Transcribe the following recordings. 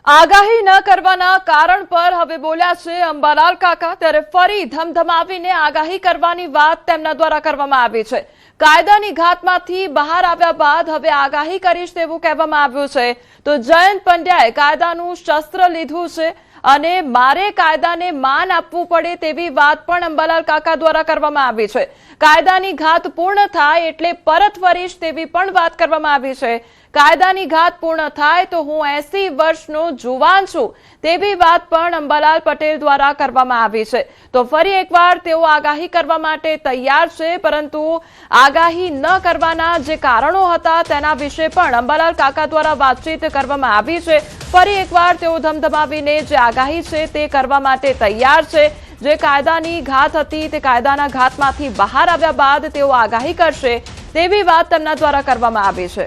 આગાહી ન કરવાના કારણ પર હવે બોલ્યા છે અંબાલાલ કાકા। ત્યારે ફરી ધમધમાવીને આગાહી કરવાની વાત તેમના દ્વારા કરવામાં આવી છે। કાયદાની ઘાતમાંથી બહાર આવ્યા બાદ હવે આગાહી કરીશ તેવું કહેવામાં આવ્યું છે। તો જયંત પંડ્યાએ કાયદાનું શસ્ત્ર લીધું છે અને મારે કાયદાને માન આપવું પડે તેવી વાત પણ અંબાલાલ કાકા દ્વારા કરવામાં આવી છે। કાયદાની ઘાત પૂર્ણ થાય એટલે પરત ફરીશ તેવી પણ વાત કરવામાં આવી છે। કાયદાની ઘાત પૂર્ણ થાય તો હું 80 વર્ષનો જુવાન છું તેવી વાત પણ અંબાલાલ પટેલ દ્વારા કરવામાં આવી છે। તો ફરી એકવાર તેઓ આગાહી કરવા માટે તૈયાર છે, પરંતુ આગાહી ન કરવાના જે કારણો હતા તેના વિશે પણ અંબાલાલ કાકા દ્વારા વાતચીત કરવામાં આવી છે। ફરી એકવાર તેઓ ધમધમાવીને જે આગાહી છે તે કરવા માટે તૈયાર છે। જે કાયદાની ઘાત હતી તે કાયદાના ઘાતમાંથી બહાર આવ્યા બાદ તેઓ આગાહી કરશે તેવી વાત તેમના દ્વારા કરવામાં આવી છે।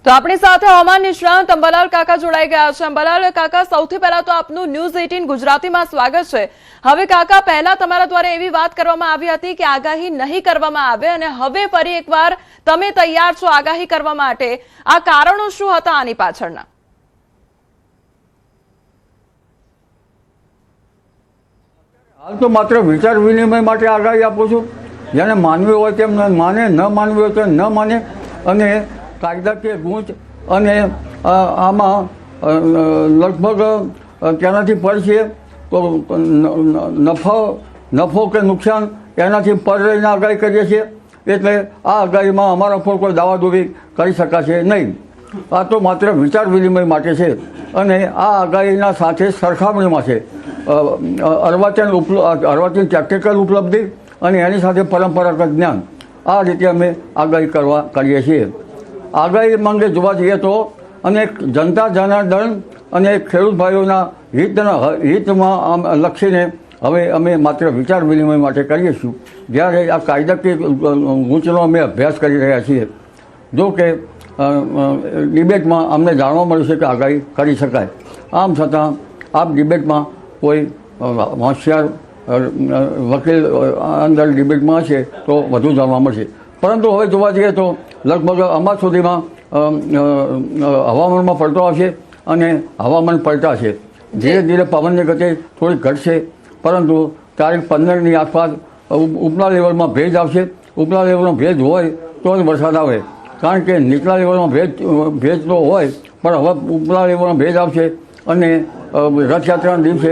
તો આપણી સાથે હવામાન નિષ્ણાંત અંબાલાલ કાકા જોડાઈ ગયા છે। અંબાલાલ કાકા, સૌથી પહેલા તો આપનું ન્યૂઝ 18 ગુજરાતીમાં સ્વાગત છે। હવે કાકા, પહેલા તમારા દ્વારા એવી વાત કરવામાં આવી હતી કે આગાહી નહીં કરવામાં આવે અને હવે ફરી એકવાર તમે તૈયાર છો આગાહી કરવા માટે। આ કારણો શું હતા આની પાછળના? હાલ તો માત્ર વિચાર વિનિમય માટે આગાહી આપું છું। જેને માનવી હોય તેમ માને, ન માનવી હોય તેમ ન માને। અને કાયદાકીય ગૂંચ અને આમાં લગભગ તેનાથી પડશે તો નફો કે નુકસાન એનાથી પર રહીને આગાહી કરીએ છીએ। એટલે આ આગાહીમાં અમારા પર કોઈ દાવાદોરી કરી શકાશે નહીં। આ તો માત્ર વિચાર વિનિમય માટે છે અને આ આગાહીના સાથે સરખામણીમાં છે અર્વાચીન ટેક્નિકલ ઉપલબ્ધિ અને એની સાથે પરંપરાગત જ્ઞાન। આ રીતે અમે આગાહી કરીએ છીએ। આગાહી અંગે જોવા જઈએ તો અનેક જનતા જનાર્દન અને ખેડૂત ભાઈઓના હિતમાં લક્ષીને હવે અમે માત્ર વિચાર વિનિમય માટે કરીશું। જ્યારે આ કાયદાકીય ગૂંચનો અમે અભ્યાસ કરી રહ્યા છીએ। જો કે ડિબેટમાં અમને જાણવા મળ્યું છે કે આગાહી કરી શકાય। આમ છતાં આ ડિબેટમાં કોઈ હોશિયાર વકીલ અંદર ડિબેટમાં હશે તો વધુ જાણવા મળશે। પરંતુ હવે જોવા જઈએ તો લગભગ અમાર સુધીમાં હવામાનમાં પલટો આવશે અને હવામાન પલટાશે। ધીરે ધીરે પવનની ગતિ થોડી ઘટશે, પરંતુ તારીખ 15ની આસપાસ ઉપલા લેવલમાં ભેજ આવશે। ઉપલા લેવલનો ભેજ હોય તો જ વરસાદ આવે, કારણ કે નીચલા લેવલમાં ભેજ તો હોય પણ હવે ઉપલા લેવલનો ભેજ આવશે અને રથયાત્રાના દિવસે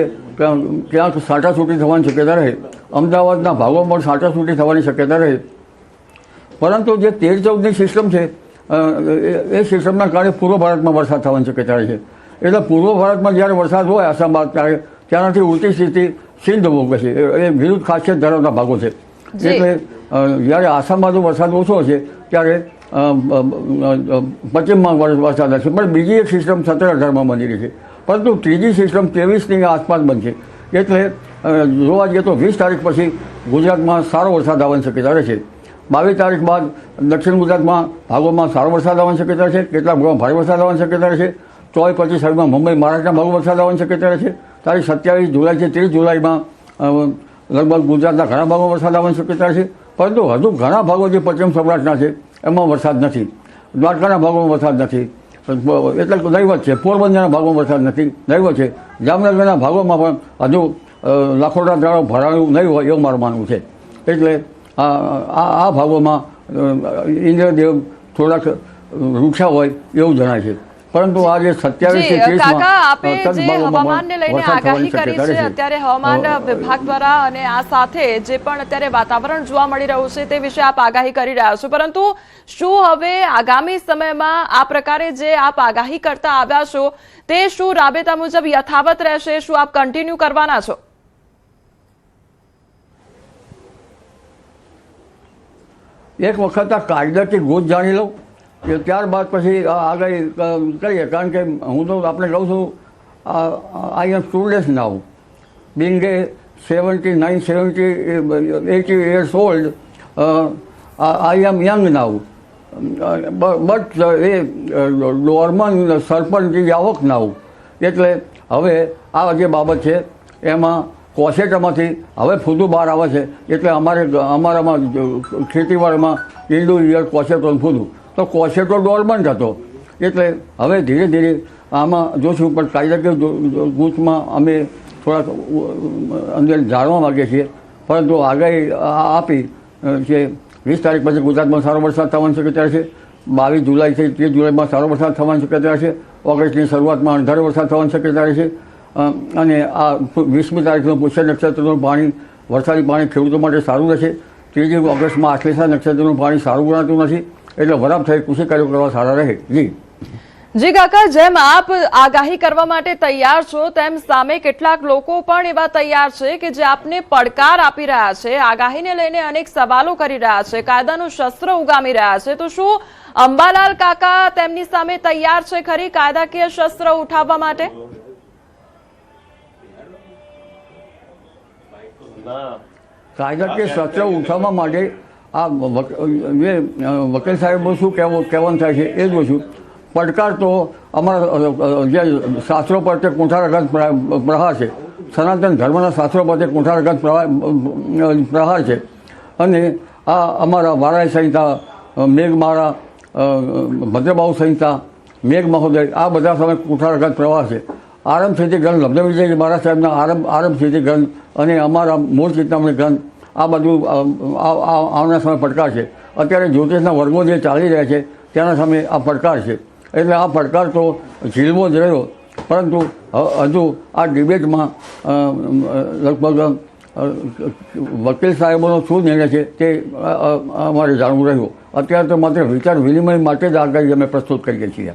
ક્યાંક છાંટાછૂટી થવાની શક્યતા રહે। અમદાવાદના ભાગોમાં છાંટાછૂટી થવાની શક્યતા રહે। પરંતુ જે 13-14ની સિસ્ટમ છે એ સિસ્ટમના કારણે પૂર્વ ભારતમાં વરસાદ થવાની શક્યતા રહે છે। એટલે પૂર્વ ભારતમાં જ્યારે વરસાદ હોય આસામ બાદ ત્યારે ત્યાંનાથી ઉલટી સ્થિતિ સિંધ ભોગવે છે। એ વિરુદ્ધ ખાસિયત ધરાવતા ભાગો છે। એટલે જ્યારે આસામ બાજુ વરસાદ ઓછો હશે ત્યારે પશ્ચિમમાં વરસાદ હશે। પણ બીજી એક સિસ્ટમ 17-18માં બની રહી છે, પરંતુ ત્રીજી સિસ્ટમ 23ની આસપાસ બનશે। એટલે જોવા જઈએ તો 20 તારીખ પછી ગુજરાતમાં સારો વરસાદ આવવાની શક્યતા રહેશે। 22 તારીખ બાદ દક્ષિણ ગુજરાતમાં ભાગોમાં સારો વરસાદ આવવાની શક્યતા છે, કેટલાક ભાગોમાં ભારે વરસાદ આવવાની શક્યતા રહેશે। 24-25 તારીખમાં મુંબઈ મહારાષ્ટ્રના ભાગો વરસાદ આવવાની શક્યતા રહેશે। તારીખ 27 જુલાઈથી 30 જુલાઈમાં લગભગ ગુજરાતના ઘણા ભાગોમાં વરસાદ આવવાની શક્યતા રહેશે। પરંતુ હજુ ઘણા ભાગો જે પશ્ચિમ સૌરાષ્ટ્રના છે એમાં વરસાદ નથી। દ્વારકાના ભાગોમાં વરસાદ નથી, એટલે નહીવત છે। પોરબંદરના ભાગોમાં વરસાદ નથી, નહીવત છે। જામનગરના ભાગોમાં પણ હજુ લાખોટા તળાવ ભરાયું નહીં હોય એવું મારું માનવું છે। એટલે આ ભાગોમાં ઇન્દ્રદેવ થોડાક રૂક્ષા હોય એવું જણાય છે। પરંતુ આ જે 27 કાકા, આપે જે હવામાનને લઈને આગાહી કરી છે અત્યારે હવામાન વિભાગ દ્વારા, અને આ સાથે જે પણ અત્યારે વાતાવરણ જોવા મળી રહ્યું છે તે વિશે આપ આગાહી કરી રહ્યા છો, પરંતુ શું હવે આગામી સમયમાં આ પ્રકારે જે આપ આગાહી કરતા આવ્યા છો તે શું રાબેતા મુજબ યથાવત રહેશે? શું આપ કન્ટિન્યુ કરવાના છો? એક વખત આ કાયદાથી ગોત જાણી લઉં કે ત્યારબાદ પછી આગાહી કરીએ। કારણ કે હું તો આપણે કહું છું I am student now, being a 80 years old, I am young now, but a doorman sarpanch આવક નાઉ। એટલે હવે આ જે બાબત છે એમાં કોશેટામાંથી હવે ફૂદું બહાર આવે છે, એટલે અમારામાં ખેતીવાડીમાં ઈંડું ઈયળ કોશેટો ફૂદું, તો કોશેટો ડોરમન્ટ હતો. એટલે હવે ધીરે ધીરે આમાં જોશું, પણ કાયદાકીય ગૂંચમાં અમે થોડાક અંદર જાણવા માગીએ છીએ. પરંતુ આગાહી આપી કે 20 તારીખ પછી ગુજરાતમાં સારો વરસાદ થવાની શક્યતા છે, 22 જુલાઈથી 30 જુલાઈમાં સારો વરસાદ થવાની શક્યતા છે, ઓગસ્ટની શરૂઆતમાં અણધારો વરસાદ થવાની શક્યતા છે. અને આ 20મી તારીખનું પુષ્ય નક્ષત્રનું પાણી, વરસાદી પાણી ખેડૂતો માટે સારું રહેશે. 3 ઓગસ્ટમાં આશ્લેષા નક્ષત્રનું પાણી સારું ગણાતું નથી, એટલે વરાપ થઈ કૃષિ કાર્યો કરવા સારા રહે. જી કાકા, જેમ આપ આગાહી કરવા માટે તૈયાર છો, તેમ સામે કેટલાક લોકો પણ એવા તૈયાર છે કે જે આપને પડકાર આપી રહ્યા છે, આગાહીને લઈને અનેક સવાલો કરી રહ્યા છે, કાયદાનું શસ્ત્ર ઉગામી રહ્યા છે. તો શું અંબાલાલ કાકા તેમની સામે તૈયાર છે ખરી કાયદાકીય શસ્ત્ર ઉઠાવવા માટે? કાયદાકીય શસ્ત્ર ઉઠાવવા માટે આ વકીલ સાહેબો શું કહેવાનું થાય છે એ જોઈશું. પડકાર તો અમારા જે શાસ્ત્રો પર તે કુંઠારઘાત પ્રહાર છે, સનાતન ધર્મના શાસ્ત્રો પર તે કુંઠારઘાત પ્રહાર છે. અને આ અમારા વારાય સંહિતા, મેઘમાળા, ભદ્રબાહુ સંહિતા, મેઘ મહોદય, આ બધા સામે કુંઠારઘાત પ્રવાહ છે. આરંભ સ્થિતિ ગ્રંથ, લબ્ધ વિજય મહારાજ સાહેબના આરંભ સ્થિતિ ગ્રંથ અને અમારા મૂળ ચિંતામણી ગ્રંથ, આ બધું આવના સામે પડકાર છે. અત્યારે જ્યોતિષના વર્ગો જે ચાલી રહ્યા છે તેના સામે આ પડકાર છે. એટલે આ પડકાર તો ઝીલવો જ રહ્યો, પરંતુ હજુ આ ડિબેટમાં લગભગ વકીલ સાહેબોનો શું નિર્ણય છે તે અમારે જાણવું રહ્યું. અત્યારે તો માત્ર વિચાર વિનિમય માટે જ આગાહી અમે પ્રસ્તુત કરીએ છીએ.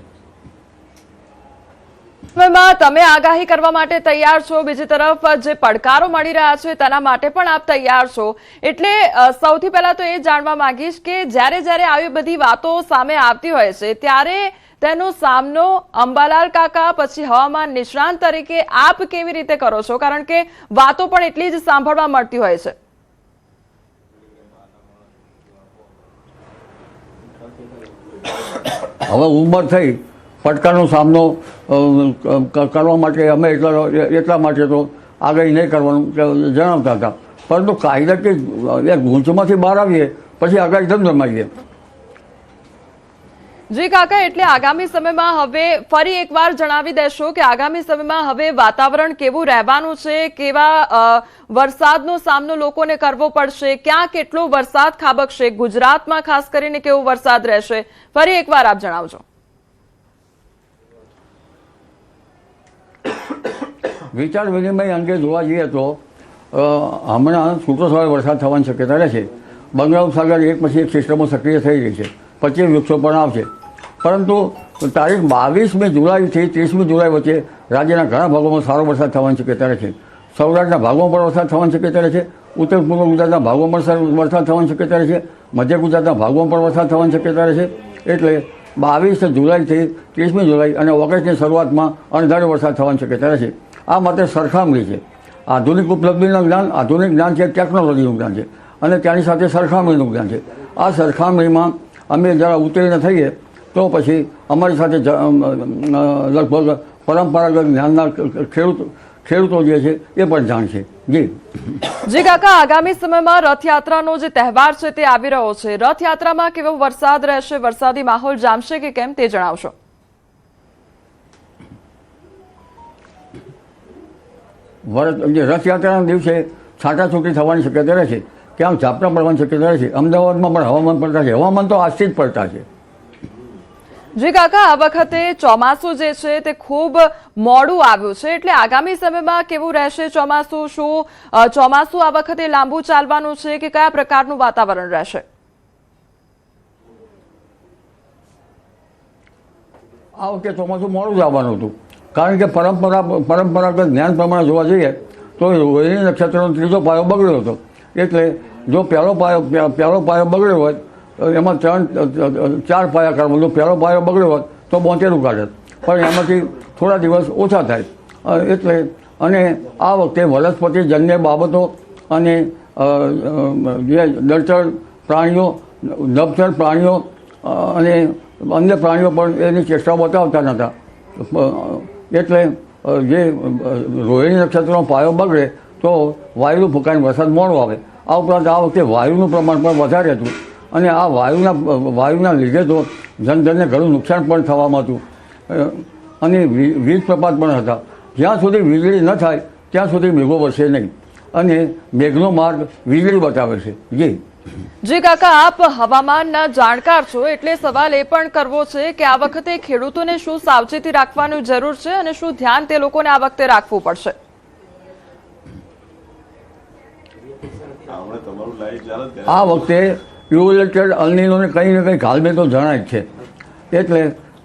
તમે આગાહી કરવા માટે તૈયાર છો, બીજી તરફ જે પડકારો મળી રહ્યા છે તેના માટે પણ આપ તૈયાર છો. એટલે સૌથી પહેલા તો એ જાણવા માંગીશ કે જ્યારે જ્યારે આવી બધી વાતો સામે આવતી હોય છે ત્યારે તેનો સામનો અંબાલાલ કાકા, પછી હવામાન નિષ્ણાંત તરીકે આપ કેવી રીતે કરો છો? કારણ કે વાતો પણ એટલી જ સાંભળવા મળતી હોય છે. હવે ઉંમર થઈ, પડકારનો સામનો કરવા માટે અમે એટલા માટે તો આગાહી નહીં કરવાનું જણાવતા હતા. પરંતુ કાયદાકીય ગૂંચમાંથી બહાર આવીએ પછી આગાહી ધમધમાઈએ. જી કાકા, એટલે આગામી સમયમાં હવે ફરી એકવાર જણાવી દેશો કે આગામી સમયમાં હવે વાતાવરણ કેવું રહેવાનું છે, કેવા વરસાદનો સામનો લોકોને કરવો પડશે, ક્યાં કેટલો વરસાદ ખાબકશે, ગુજરાતમાં ખાસ કરીને કેવો વરસાદ રહેશે, ફરી એકવાર આપ જણાવજો. વિચાર વિનિમય અંગે જોવા જઈએ તો હમણાં છૂટોછવાયો વરસાદ થવાની શક્યતા રહેશે. બંગાળ ઉપસાગર એક પછી એક સિસ્ટમો સક્રિય થઈ રહી છે, 25 વૃક્ષો પણ આવશે. પરંતુ તારીખ 22મી જુલાઈથી 30મી જુલાઈ વચ્ચે રાજ્યના ઘણા ભાગોમાં સારો વરસાદ થવાની શક્યતા રહે છે. સૌરાષ્ટ્રના ભાગોમાં પણ વરસાદ થવાની શક્યતા રહે છે, ઉત્તર પૂર્વ ગુજરાતના ભાગોમાં પણ વરસાદ થવાની શક્યતા રહે છે, મધ્ય ગુજરાતના ભાગોમાં પણ વરસાદ થવાની શક્યતા રહે છે. એટલે 22 જુલાઈથી 30મી જુલાઈ અને ઓગસ્ટની શરૂઆતમાં અણધાર્યો વરસાદ થવાની શક્યતા રહે છે. આ માત્ર સરખામણી છે. આધુનિક ઉપલબ્ધિનું જ્ઞાન, આધુનિક જ્ઞાન છે, ટેકનોલોજીનું જ્ઞાન છે, અને ત્યાંની સાથે સરખામણીનું જ્ઞાન છે. આ સરખામણીમાં અમે જરા ઉતરીને થઈએ તો પછી અમારી સાથે લગભગ પરંપરાગત જ્ઞાનના ખેડૂતો જે છે એ પણ જાણશે. જી કાકા, આગામી સમયમાં રથયાત્રાનો જે તહેવાર છે તે આવી રહ્યો છે, રથયાત્રામાં કેવો વરસાદ રહેશે, વરસાદી માહોલ જામશે કે કેમ તે જણાવશો. રથયાત્રાના દિવસે છાંટાછૂટી થવાની શક્યતા રહે છે, ક્યાંક ઝાપટા પડવાની શક્યતા રહે છે. અમદાવાદમાં પણ હવામાન પડતા છે, હવામાન તો આજથી જ પડતા છે. જી કાકા, આ વખતે ચોમાસું જે છે તે ખૂબ મોડું આવ્યું છે, એટલે આગામી સમયમાં કેવું રહેશે ચોમાસું? શું ચોમાસું આ વખતે લાંબુ ચાલવાનું છે કે કયા પ્રકારનું વાતાવરણ રહેશે? આ વખતે ચોમાસું મોડું જ આવવાનું હતું, કારણ કે પરંપરાગત જ્ઞાન પ્રમાણે જોવા જઈએ તો રોહિણી નક્ષત્રનો 3જો પાયો બગડ્યો હતો. એટલે જો પહેલો પાયો બગડ્યો હોય એમાં 4 પાયા કાઢવાનું. પહેલો પાયો બગડ્યો હોત તો 72 કાઢે, પણ એમાંથી થોડા દિવસ ઓછા થાય. એટલે અને આ વખતે વનસ્પતિજન્ય બાબતો અને જે જળચર પ્રાણીઓ, નભચર પ્રાણીઓ અને અન્ય પ્રાણીઓ પણ એની ચેષ્ટા બતાવતા નહોતા. એટલે જે રોહિણી નક્ષત્રનો પાયો બગડે તો વાયુનું ફૂંકાઈને વરસાદ મોડો આવે. આ ઉપરાંત આ વખતે વાયુનું પ્રમાણ પણ વધારે હતું અને આ વાયુના લીધે તો જનધનને ઘણું નુકસાન પણ થવામાં હતું અને વીજ પ્રપાત પણ હતા. જ્યાં સુધી વીજળી ન થાય ત્યાં સુધી મેઘો વરસે નહીં અને મેઘનો માર્ગ વીજળી બતાવે છે. જી કાકા, આપ હવામાનના જાણકાર છો એટલે સવાલ એ પણ કરવો છે કે આ વખતે ખેડૂતોને શું સાવચેતી રાખવાની જરૂર છે અને શું ધ્યાન તે લોકોને આ વખતે રાખવું પડશે? આ વખતે ઇવોલ્યુટેડ અલનીનોને કંઈ ને કંઈ ઘાલમે તો જણાય જ છે. એટલે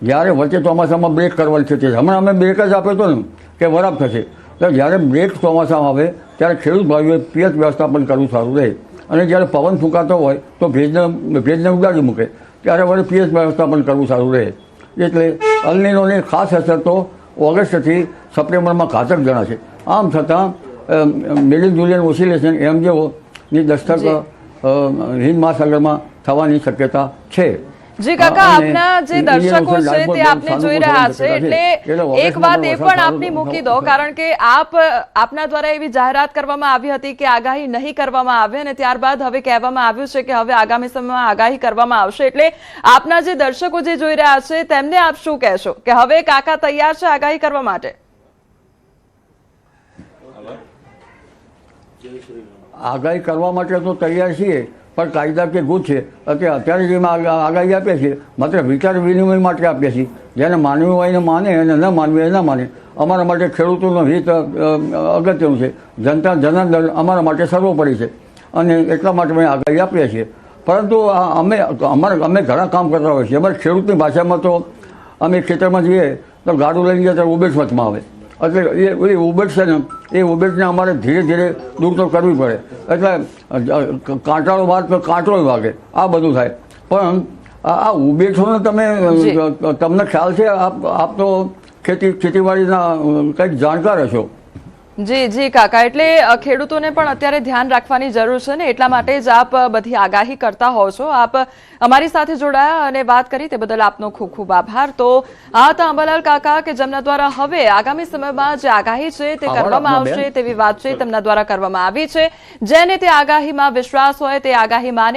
જ્યારે વચ્ચે ચોમાસામાં બ્રેક કરવાની છે તે હમણાં અમે બ્રેક જ આપ્યો હતો ને કે વરાપ થશે. એટલે જ્યારે બ્રેક ચોમાસામાં આવે ત્યારે ખેડૂત ભાઈઓએ પિયત વ્યવસ્થાપન કરવું સારું રહે અને જ્યારે પવન ફૂંકાતો હોય તો ભેજને ઉડાડી મૂકે ત્યારે વળી પિયત વ્યવસ્થાપન કરવું સારું રહે. એટલે અલનીનોની ખાસ અસર તો ઓગસ્ટથી સપ્ટેમ્બરમાં ઘાતક જણાશે. આમ છતાં મેડિન જુલિયન ઓસિલેશન એમજેઓની દસ્તક હિન્દ મહાસાગરમાં થવાની શક્યતા છે. જી કાકા, આપના જે દર્શકો છે તે આપને જોઈ રહ્યા છે એટલે એક વાત એ પણ આપની મૂકી દો, કારણ કે આપના દ્વારા એવી જાહેરાત કરવામાં આવી હતી કે આગાહી નહીં કરવામાં આવે અને ત્યારબાદ હવે કહેવામાં આવ્યું છે કે હવે આગામી સમયમાં આગાહી કરવામાં આવશે. એટલે આપના જે દર્શકો જે જોઈ રહ્યા છે તેમને આપ શું કહેશો કે હવે કાકા તૈયાર છે આગાહી કરવા માટે? આગાહી કરવા માટે તો તૈયાર છીએ પણ કાયદા કે ગુજ છે કે અત્યારે જે આગાહી આપીએ છીએ માત્ર વિચાર વિનિમય માટે આપીએ છીએ. જેને માનવું હોય એને માને અને ન માનવું હોય ન માને. અમારા માટે ખેડૂતોનું હિત અગત્યનું છે. જનતા જનાર્દન અમારા માટે સર્વોપરી છે અને એટલા માટે અમે આગાહી આપીએ છીએ. પરંતુ અમે ઘણા કામ કરતા હોઈએ છીએ. અમારે ખેડૂતની ભાષામાં તો અમે ખેતરમાં જઈએ તો ગાડું લઈને ગયા ત્યારે ઉબેટ વચમાં આવે. એટલે એ ઉબેટ છે ને એ ઉબેટને અમારે ધીરે ધીરે દૂર તો કરવી પડે. એટલે કાંટાળો વાર તો કાંટો વાગે, આ બધું થાય. પણ આ ઉબેટોને તમને ખ્યાલ છે? આપ તો ખેતીવાડીના કંઈક જાણકાર હશો. જી જી કાકા, એટલે ખેડૂતોને પણ અત્યારે ધ્યાન રાખવાની જરૂર છે ને એટલા માટે જ આપ બધી આગાહી કરતા હોવ છો. આપ અમારી સાથે જોડાયા અને વાત કરી તે બદલ આપનો ખૂબ ખૂબ આભાર. તો આ હતા અંબાલાલ કાકા કે જેમના દ્વારા હવે આગામી સમયમાં જે આગાહી છે તે કરવામાં આવશે તેવી વાત છે તેમના દ્વારા કરવામાં આવી છે. જેને તે આગાહીમાં વિશ્વાસ હોય તે આગાહી માને.